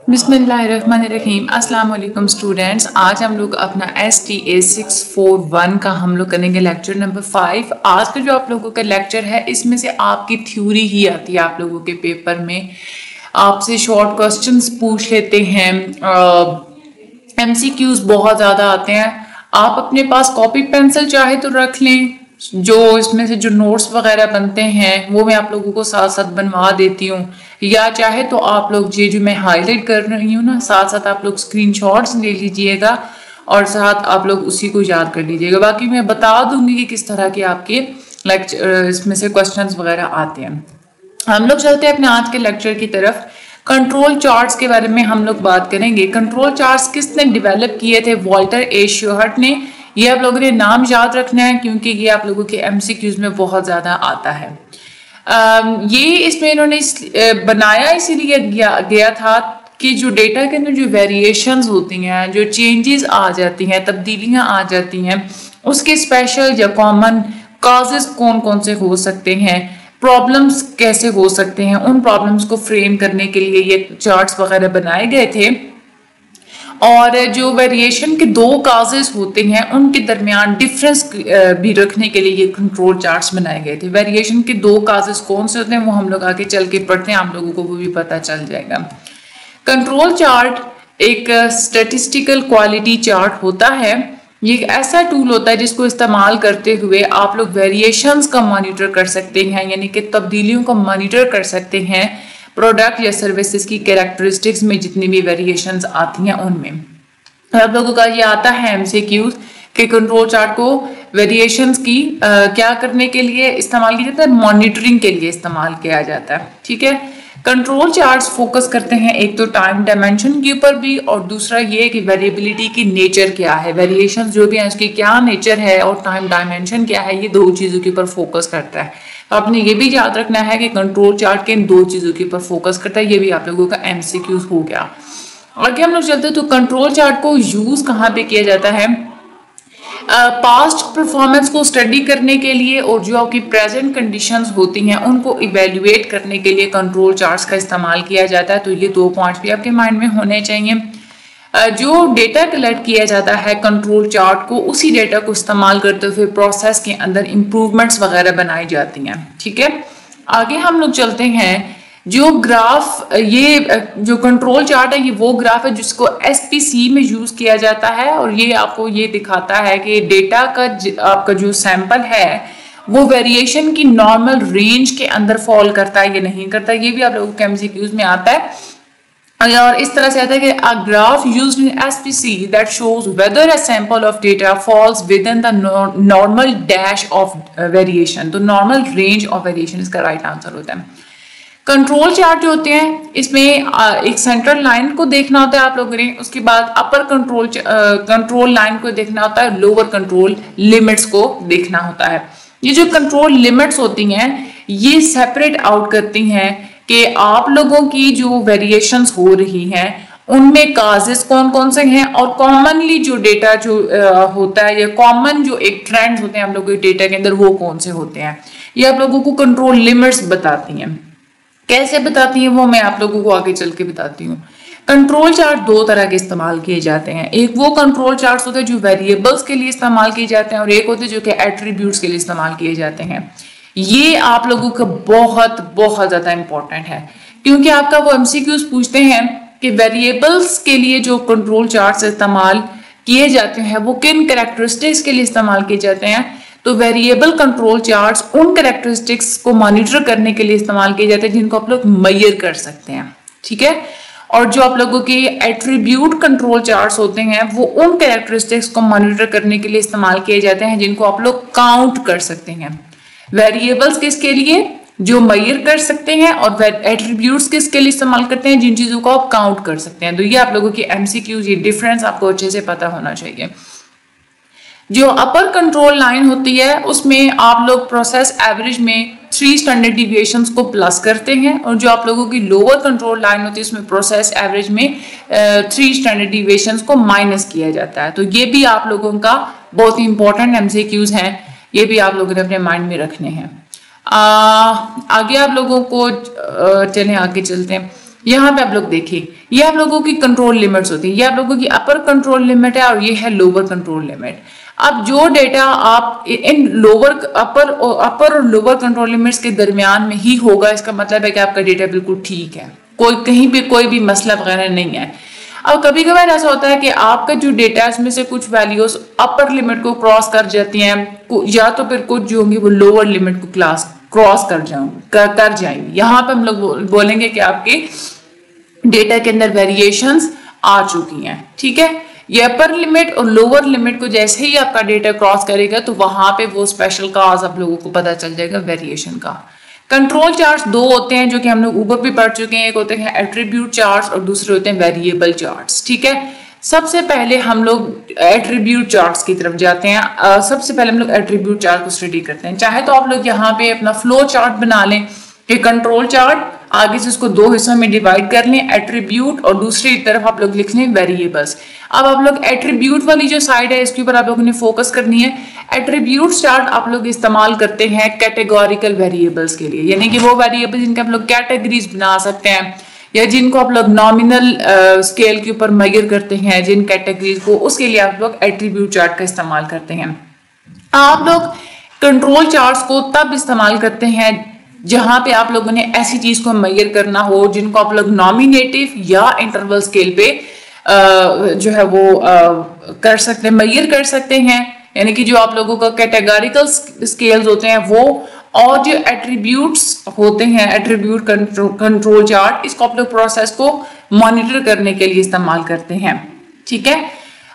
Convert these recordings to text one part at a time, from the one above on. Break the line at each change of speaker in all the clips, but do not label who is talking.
बिस्मिल्लाहिर्रहमानिर्रहीम। अस्सलाम वालेकुम स्टूडेंट्स। आज हम लोग अपना STA 641 का हम लोग करेंगे लेक्चर नंबर 5। आज का जो आप लोगों का लेक्चर है इसमें से आपकी थ्योरी ही आती है। आप लोगों के पेपर में आपसे शॉर्ट क्वेश्चंस पूछ लेते हैं, MCQs बहुत ज़्यादा आते हैं। आप अपने पास कॉपी पेंसिल चाहे तो रख लें, जो इसमें से जो नोट्स वगैरह बनते हैं वो मैं आप लोगों को साथ साथ बनवा देती हूँ, या चाहे तो आप लोग ये जो मैं हाईलाइट कर रही हूँ ना साथ साथ आप लोग स्क्रीनशॉट्स ले लीजिएगा और साथ आप लोग उसी को याद कर लीजिएगा। बाकी मैं बता दूंगी कि किस तरह के आपके लेक्चर इसमें से क्वेश्चंस वगैरह आते हैं। हम लोग चलते हैं अपने आज के लेक्चर की तरफ। कंट्रोल चार्ट्स के बारे में हम लोग बात करेंगे। कंट्रोल चार्ट्स किसने डेवलप किए थे? वॉल्टर ए शोहर्ट ने। ये आप लोगों ने नाम याद रखना है क्योंकि ये आप लोगों के MCQs में बहुत ज़्यादा आता है। ये इसमें इन्होंने बनाया इसीलिए गया था कि जो डेटा के अंदर जो वेरिएशंस होती हैं, जो चेंजेस आ जाती हैं, तब्दीलियां आ जाती हैं, उसके स्पेशल या कॉमन काजेस कौन कौन से हो सकते हैं, प्रॉब्लम्स कैसे हो सकते हैं, उन प्रॉब्लम्स को फ्रेम करने के लिए ये चार्ट्स वगैरह बनाए गए थे। और जो वेरिएशन के दो काजेस होते हैं उनके दरमियान डिफरेंस भी रखने के लिए ये कंट्रोल चार्ट्स बनाए गए थे। वेरिएशन के दो काजेस कौन से होते हैं वो हम लोग आगे चल के पढ़ते हैं, आप लोगों को वो भी पता चल जाएगा। कंट्रोल चार्ट एक स्टैटिस्टिकल क्वालिटी चार्ट होता है। ये एक ऐसा टूल होता है जिसको इस्तेमाल करते हुए आप लोग वेरिएशंस का मॉनिटर कर सकते हैं, यानी कि तब्दीलियों का मॉनिटर कर सकते हैं प्रोडक्ट या सर्विसेज की कैरेक्टरिस्टिक्स में जितनी भी वेरिएशंस आती हैं उनमें। आप लोगों का ये आता है MCQs कि कंट्रोल चार्ट को वेरिएशंस की क्या करने के लिए इस्तेमाल किया जाता है? मॉनिटरिंग के लिए इस्तेमाल किया जाता है। ठीक है, कंट्रोल चार्ट्स फोकस करते हैं एक तो टाइम डायमेंशन के ऊपर भी, और दूसरा ये कि वेरिएबिलिटी की नेचर क्या है, वेरिएशंस जो भी है उसकी क्या नेचर है और टाइम डायमेंशन क्या है, ये दो चीज़ों के ऊपर फोकस करता है। तो आपने ये भी याद रखना है कि कंट्रोल चार्ट के इन दो चीज़ों के ऊपर फोकस करता है। ये भी आप लोगों का MCQs हो गया। आगे हम लोग चलते हैं तो कंट्रोल चार्ट को यूज़ कहाँ पे किया जाता है? पास्ट परफॉर्मेंस को स्टडी करने के लिए और जो आपकी प्रेजेंट कंडीशंस होती हैं उनको इवेल्युएट करने के लिए कंट्रोल चार्ट्स का इस्तेमाल किया जाता है। तो ये दो पॉइंट्स भी आपके माइंड में होने चाहिए। जो डेटा कलेक्ट किया जाता है कंट्रोल चार्ट को, उसी डेटा को इस्तेमाल करते हुए प्रोसेस के अंदर इम्प्रूवमेंट्स वगैरह बनाई जाती हैं। ठीक है, आगे हम लोग चलते हैं। जो ग्राफ, ये जो कंट्रोल चार्ट है ये वो ग्राफ है जिसको SPC में यूज किया जाता है, और ये आपको ये दिखाता है कि डेटा का आपका जो सैंपल है वो वेरिएशन की नॉर्मल रेंज के अंदर फॉल करता है या नहीं करता। ये भी आप लोगों के MCQs में आता है और इस तरह से आता है कि a graph used in SPC that shows whether a sample of data falls within the normal dash of variation। तो नॉर्मल रेंज ऑफ वेरिएशन इसका राइट आंसर होता है। कंट्रोल चार्ट जो होते हैं इसमें एक सेंट्रल लाइन को देखना होता है आप लोगों ने, उसके बाद अपर कंट्रोल लाइन को देखना होता है, लोअर कंट्रोल लिमिट्स को देखना होता है। ये जो कंट्रोल लिमिट्स होती हैं ये सेपरेट आउट करती हैं कि आप लोगों की जो वेरिएशंस हो रही हैं उनमें काजेस कौन कौन से हैं, और कॉमनली जो डेटा जो होता है या कॉमन जो एक ट्रेंड्स होते हैं आप लोगों के डेटा के अंदर वो कौन से होते हैं। ये आप लोगों को कंट्रोल लिमिट्स बताती हैं। कैसे बताती हैं वो मैं आप लोगों को आगे चल के बताती हूँ। कंट्रोल चार्ट दो तरह के इस्तेमाल किए जाते हैं। एक वो कंट्रोल चार्ट्स होते हैं जो वेरिएबल्स के लिए इस्तेमाल किए जाते हैं, और एक होते हैं जो कि एट्रीब्यूट्स के लिए इस्तेमाल किए जाते हैं। ये आप लोगों का बहुत बहुत ज़्यादा इंपॉर्टेंट है क्योंकि आपका वो MCQs पूछते हैं कि वेरिएबल्स के लिए जो कंट्रोल चार्ट्स इस्तेमाल किए जाते हैं वो किन कैरेक्टरिस्टिक्स के लिए इस्तेमाल किए जाते हैं। तो वेरिएबल कंट्रोल चार्ट्स उन कैरेक्टरिस्टिक्स को मॉनिटर करने के लिए इस्तेमाल किए जाते हैं जिनको आप लोग मेजर कर सकते हैं। ठीक है, और जो आप लोगों के एट्रीब्यूट कंट्रोल चार्ट्स होते हैं वो उन कैरेक्टरिस्टिक्स को मॉनिटर करने के लिए इस्तेमाल किए जाते हैं जिनको आप लोग काउंट कर सकते हैं। वेरिएबल्स किसके लिए? जो मेजर कर सकते हैं, और एट्रीब्यूट्स किसके लिए इस्तेमाल करते हैं? जिन चीजों को आप काउंट कर सकते हैं। तो ये आप लोगों की MCQs, ये डिफरेंस आपको अच्छे से पता होना चाहिए। जो अपर कंट्रोल लाइन होती है उसमें आप लोग प्रोसेस एवरेज में 3 स्टैंडर्ड डिविएशंस को प्लस करते हैं, और जो आप लोगों की लोअर कंट्रोल लाइन होती है उसमें प्रोसेस एवरेज में 3 स्टैंडर्ड डिविएशंस को माइनस किया जाता है। तो ये भी आप लोगों का बहुत ही इंपॉर्टेंट MCQs हैं, ये भी आप लोगों ने अपने माइंड में रखने हैं। आगे आप लोगों को चलें, आगे चलते हैं। यहाँ पे आप लोग देखिए, ये आप लोगों की कंट्रोल लिमिट्स होती है, ये आप लोगों की अपर कंट्रोल लिमिट है और ये है लोअर कंट्रोल लिमिट। अब जो डेटा आप इन अपर और लोअर कंट्रोल लिमिट्स के दरमियान में ही होगा, इसका मतलब है कि आपका डेटा बिल्कुल ठीक है, कहीं भी कोई भी मसला वगैरह नहीं है। अब कभी कभार ऐसा होता है कि आपका जो डेटा है उसमें से कुछ वैल्यूज अपर लिमिट को क्रॉस कर जाती हैं, या तो फिर कुछ जो होंगी वो लोअर लिमिट को क्रॉस कर जाएंगे। यहाँ पे हम लोग बोलेंगे कि आपके डेटा के अंदर वेरिएशंस आ चुकी हैं, ठीक है। ये अपर लिमिट और लोअर लिमिट को जैसे ही आपका डेटा क्रॉस करेगा तो वहां पे वो स्पेशल काज आप लोगों को पता चल जाएगा वेरिएशन का। कंट्रोल चार्ट्स दो होते हैं जो कि हम लोग ऊपर भी पढ़ चुके हैं, एक होते हैं एट्रीब्यूट चार्ट्स और दूसरे होते हैं वेरिएबल चार्ट्स, ठीक है। सबसे पहले हम लोग एट्रीब्यूट चार्ट्स की तरफ जाते हैं। सबसे पहले हम लोग एट्रीब्यूट चार्ट को स्टडी करते हैं। चाहे तो आप लोग यहाँ पे अपना फ्लो चार्ट बना लें कि कंट्रोल चार्ट, आगे से उसको दो हिस्सों में डिवाइड कर लें, एट्रीब्यूट, और दूसरी तरफ आप लोग लिख लें वेरिएबल्स। अब आप लोग एट्रीब्यूट वाली जो साइड है इसके ऊपर आप लोगों ने फोकस करनी है। एट्रीब्यूट चार्ट आप लोग इस्तेमाल करते हैं कैटेगोरिकल वेरिएबल्स के लिए, यानी कि वो वेरिएबल जिनके आप लोग कैटेगरीज बना सकते हैं या जिनको आप लोग नॉमिनल स्केल के ऊपर मेजर करते हैं, जिन कैटेगरीज को, उसके लिए आप लोग एट्रीब्यूट चार्ट का इस्तेमाल करते हैं। आप लोग कंट्रोल चार्ट्स को तब इस्तेमाल करते हैं जहां पे आप लोगों ने ऐसी चीज को मेजर करना हो जिनको आप लोग नॉमिनेटिव या इंटरवल स्केल पे जो है वो कर सकते हैं, मेजर कर सकते हैं, यानी कि जो आप लोगों का कैटेगोरिकल स्केल्स होते हैं वो, और जो एट्रीब्यूट्स होते हैं एट्रीब्यूट कंट्रोल चार्ट, इसको आप लोग प्रोसेस को मॉनिटर करने के लिए इस्तेमाल करते हैं, ठीक है।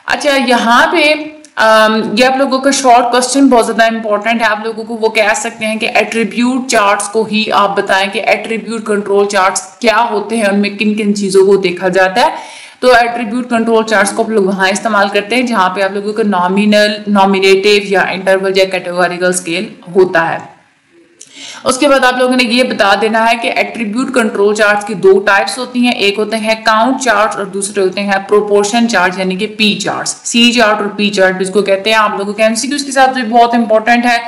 अच्छा, यहाँ पे ये आप लोगों का शॉर्ट क्वेश्चन बहुत ज्यादा इंपॉर्टेंट है। आप लोगों को वो कह सकते हैं कि एट्रीब्यूट चार्ट्स को ही आप बताएं कि एट्रीब्यूट कंट्रोल चार्ट्स क्या होते हैं, उनमें किन किन चीजों को देखा जाता है। तो एट्रीब्यूट कंट्रोल चार्ट्स को आप लोग वहां इस्तेमाल करते हैं जहां पे आप लोगों का नॉमिनल, नॉमिनेटिव या इंटरवल या कैटेगोरिकल स्केल होता है। उसके बाद आप लोगों ने ये बता देना है कि एट्रीब्यूट कंट्रोल चार्ट्स की दो टाइप्स होती हैं, एक होते हैं काउंट चार्ट और दूसरे होते हैं प्रोपोर्शन चार्ट, यानी कि पी चार्ट्स। सी चार्ट और पी चार्ट जिसको कहते हैं, आप लोगों के एमसीक्यूज के हिसाब से बहुत इंपॉर्टेंट है,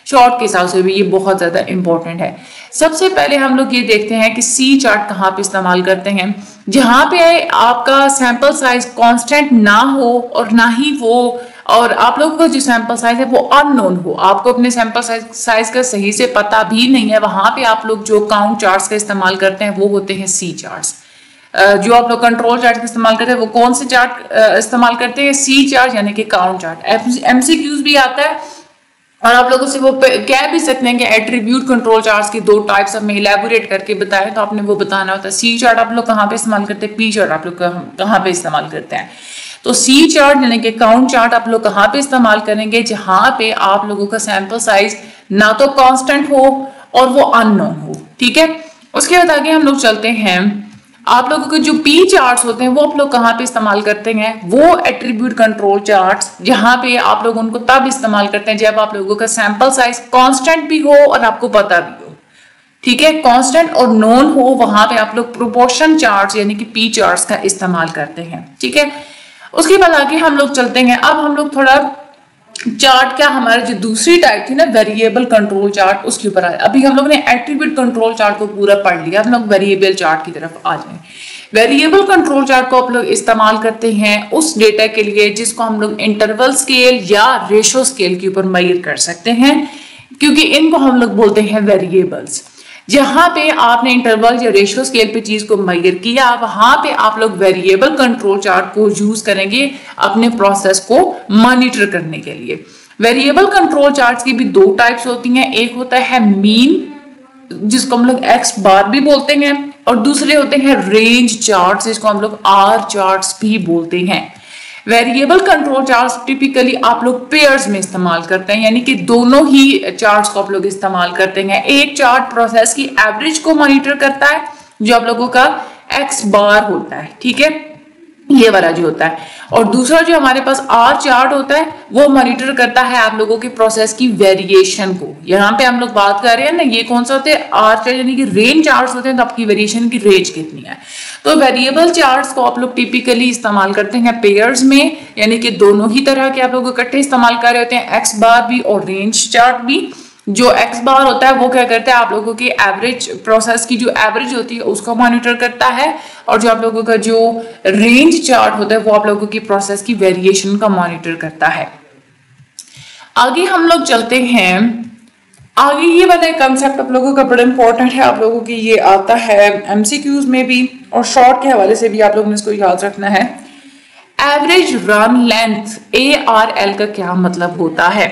शॉर्ट के हिसाब से भी ये बहुत ज्यादा इंपॉर्टेंट है। सबसे पहले हम लोग ये देखते हैं कि सी चार्ट कहाँ पे इस्तेमाल करते हैं, जहां पे आपका सैंपल साइज कांस्टेंट ना हो और ना ही वो, और आप लोगों का जो सैंपल साइज है वो अननोन हो, आपको अपने सैंपल साइज का सही से पता भी नहीं है, वहां पे आप लोग जो काउंट चार्ट्स का इस्तेमाल करते हैं वो होते हैं सी चार्ट्स। जो आप लोग कंट्रोल चार्ट का इस्तेमाल करते हैं वो कौन से चार्ट इस्तेमाल करते हैं, सी चार्ट यानी कि काउंट चार्ट। एमसीक्यूज भी आता है और आप लोगों से वो कह भी सकते हैं कि एट्रीब्यूट कंट्रोल चार्ट्स की दो टाइप्स हमें इलेबोरेट करके बताएं, तो आपने वो बताना होता है। सी चार्ट आप लोग कहाँ पे इस्तेमाल करते हैं, पी चार्ट आप लोग कहाँ पे इस्तेमाल करते हैं। तो सी चार्ट यानी कि काउंट चार्ट आप लोग कहाँ पे इस्तेमाल करेंगे, जहां पे आप लोगों का सैंपल साइज ना तो कांस्टेंट हो और वो अननोन हो, ठीक है। उसके बाद आगे हम लोग चलते हैं, आप लोगों के जो पी चार्ट्स होते हैं वो आप लोग कहाँ पे इस्तेमाल करते हैं, वो एट्रीब्यूट कंट्रोल चार्ट्स, जहां पे आप लोग उनको तब इस्तेमाल करते हैं जब आप लोगों का सैंपल साइज कांस्टेंट भी हो और आपको पता भी हो, ठीक है। कांस्टेंट और नोन हो, वहां पे आप लोग प्रोपोर्शन चार्ट्स यानी कि पी चार्ट्स का इस्तेमाल करते हैं, ठीक है। उसके बाद आगे हम लोग चलते हैं, अब हम लोग थोड़ा चार्ट का हमारी जो दूसरी टाइप थी ना वेरिएबल कंट्रोल चार्ट, उसके ऊपर आए। अभी हम लोग ने एट्रीब्यूट कंट्रोल चार्ट को पूरा पढ़ लिया, हम लोग वेरिएबल चार्ट की तरफ आ जाए। वेरिएबल कंट्रोल चार्ट को आप लोग इस्तेमाल करते हैं उस डेटा के लिए जिसको हम लोग इंटरवल स्केल या रेशो स्केल के ऊपर मेजर कर सकते हैं, क्योंकि इनको हम लोग बोलते हैं वेरिएबल्स। जहां पे आपने इंटरवल या रेशियो स्केल पे चीज को मेजर किया, वहां पे आप लोग वेरिएबल कंट्रोल चार्ट को यूज करेंगे अपने प्रोसेस को मॉनिटर करने के लिए। वेरिएबल कंट्रोल चार्ट्स की भी दो टाइप्स होती हैं, एक होता है मीन जिसको हम लोग एक्स बार भी बोलते हैं, और दूसरे होते हैं रेंज चार्ट्स जिसको हम लोग आर चार्ट्स भी बोलते हैं। वेरिएबल कंट्रोल चार्ट्स टिपिकली आप लोग पेयर्स में इस्तेमाल करते हैं, यानी कि दोनों ही चार्ट्स को आप लोग इस्तेमाल करते हैं। एक चार्ट प्रोसेस की एवरेज को मॉनिटर करता है जो आप लोगों का एक्स बार होता है, ठीक है, ये वाला जो होता है, और दूसरा जो हमारे पास आर चार्ट होता है वो मॉनिटर करता है आप लोगों के प्रोसेस की वेरिएशन को। यहाँ पे हम लोग बात कर रहे हैं ना, ये कौन सा होते हैं, आर चार्ट यानी कि रेंज चार्ट्स होते हैं, तो आपकी वेरिएशन की रेंज कितनी है। तो वेरिएबल चार्ट्स को आप लोग टिपिकली इस्तेमाल करते हैं पेयर्स में, यानी कि दोनों ही तरह के आप लोग इकट्ठे इस्तेमाल कर रहे होते हैं, एक्स बार भी और रेंज चार्ट भी। जो एक्स बार होता है वो क्या करता है, आप लोगों की एवरेज प्रोसेस की जो एवरेज होती है उसको मॉनिटर करता है, और जो आप लोगों का जो रेंज चार्ट होता है वो आप लोगों की प्रोसेस की वेरिएशन का मॉनिटर करता है। आगे हम लोग चलते हैं। आगे ये वाला कंसेप्ट आप लोगों का बड़ा इंपॉर्टेंट है, आप लोगों की ये आता है एमसीक्यूज में भी और शॉर्ट के हवाले से भी आप लोगों ने इसको याद रखना है। एवरेज रन लेंथ ARL का क्या मतलब होता है?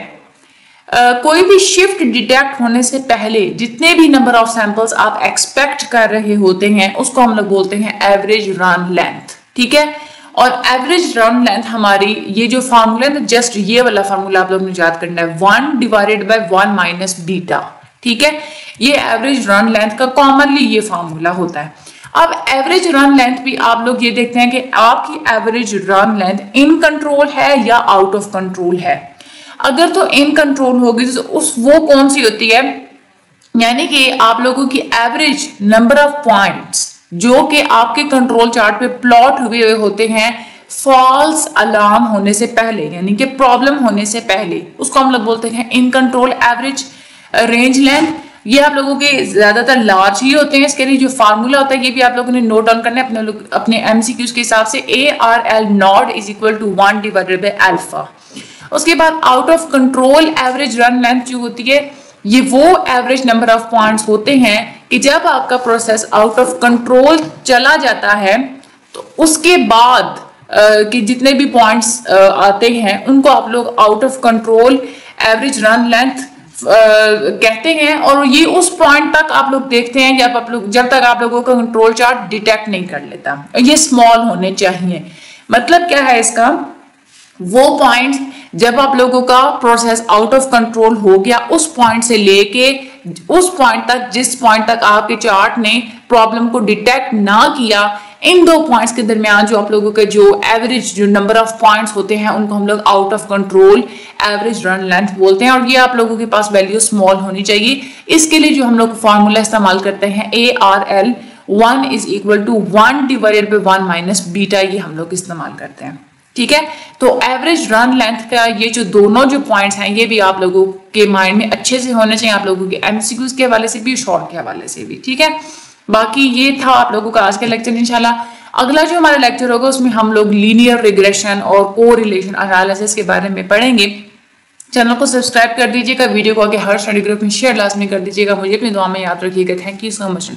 कोई भी शिफ्ट डिटेक्ट होने से पहले जितने भी नंबर ऑफ सैंपल्स आप एक्सपेक्ट कर रहे होते हैं उसको हम लोग बोलते हैं एवरेज रन लेंथ, ठीक है। और एवरेज रन लेंथ हमारी ये जो फार्मूला है, जस्ट ये वाला फार्मूला आप लोग ने याद करना है, 1 डिवाइडेड बाय 1 माइनस बीटा, ठीक है। ये एवरेज रन लेंथ का कॉमनली ये फार्मूला होता है। अब एवरेज रन लेंथ भी आप लोग ये देखते हैं कि आपकी average run length in control है या आउट ऑफ कंट्रोल है। अगर तो इन कंट्रोल होगी तो वो कौन सी होती है, यानी कि आप लोगों की एवरेज नंबर ऑफ पॉइंट्स जो कि आपके कंट्रोल चार्ट पे प्लॉट हुए होते हैं फॉल्स अलार्म होने से पहले, यानी कि प्रॉब्लम होने से पहले, उसको हम लोग बोलते हैं in control average range length. ये आप लोगों के ज्यादातर लार्ज ही होते हैं। इसके लिए जो फार्मूला होता है ये भी आप लोगों ने नोट डाउन करना है अपने एमसीक्यूज के हिसाब से, ARL not is equal to 1 divided by alpha. उसके बाद out of control average run length जो होती है ये वो एवरेज नंबर ऑफ पॉइंट्स होते हैं कि जब आपका प्रोसेस आउट ऑफ कंट्रोल चला जाता है तो उसके बाद कि जितने भी पॉइंट्स आते हैं उनको आप लोग out of control average run length कहते हैं। और ये उस पॉइंट तक आप लोग देखते हैं जब तक आप लोगों का कंट्रोल चार्ट डिटेक्ट नहीं कर लेता। ये स्मॉल होने चाहिए। मतलब क्या है इसका, वो पॉइंट्स जब आप लोगों का प्रोसेस आउट ऑफ कंट्रोल हो गया उस पॉइंट से लेके उस पॉइंट तक जिस पॉइंट तक आपके चार्ट ने प्रॉब्लम को डिटेक्ट ना किया, इन दो पॉइंट्स के दरमियान जो आप लोगों के जो एवरेज जो नंबर ऑफ पॉइंट्स होते हैं उनको हम लोग out of control average run length बोलते हैं। और ये आप लोगों के पास वैल्यू स्मॉल होनी चाहिए। इसके लिए जो हम लोग फॉर्मूला इस्तेमाल करते हैं ARL 1 is equal to 1 divided by 1 minus beta, ये हम लोग इस्तेमाल करते हैं, ठीक है। तो एवरेज रन लेंथ का ये जो दोनों जो पॉइंट्स हैं ये भी आप लोगों के माइंड में अच्छे से होने चाहिए, आप लोगों के एमसीक्यूज के हवाले से भी, शॉर्ट के हवाले से भी, ठीक है। बाकी ये था आप लोगों का आज का लेक्चर। इंशाल्लाह अगला जो हमारा लेक्चर होगा उसमें हम लोग लीनियर रिग्रेशन और कोरिलेशन एनालिसिस के बारे में पढ़ेंगे। चैनल को सब्सक्राइब कर दीजिएगा, वीडियो को आगे हर स्टडी ग्रुप में शेयर लाजमी कर दीजिएगा। मुझे अपनी दुआ में याद रखिएगा। Thank you so much.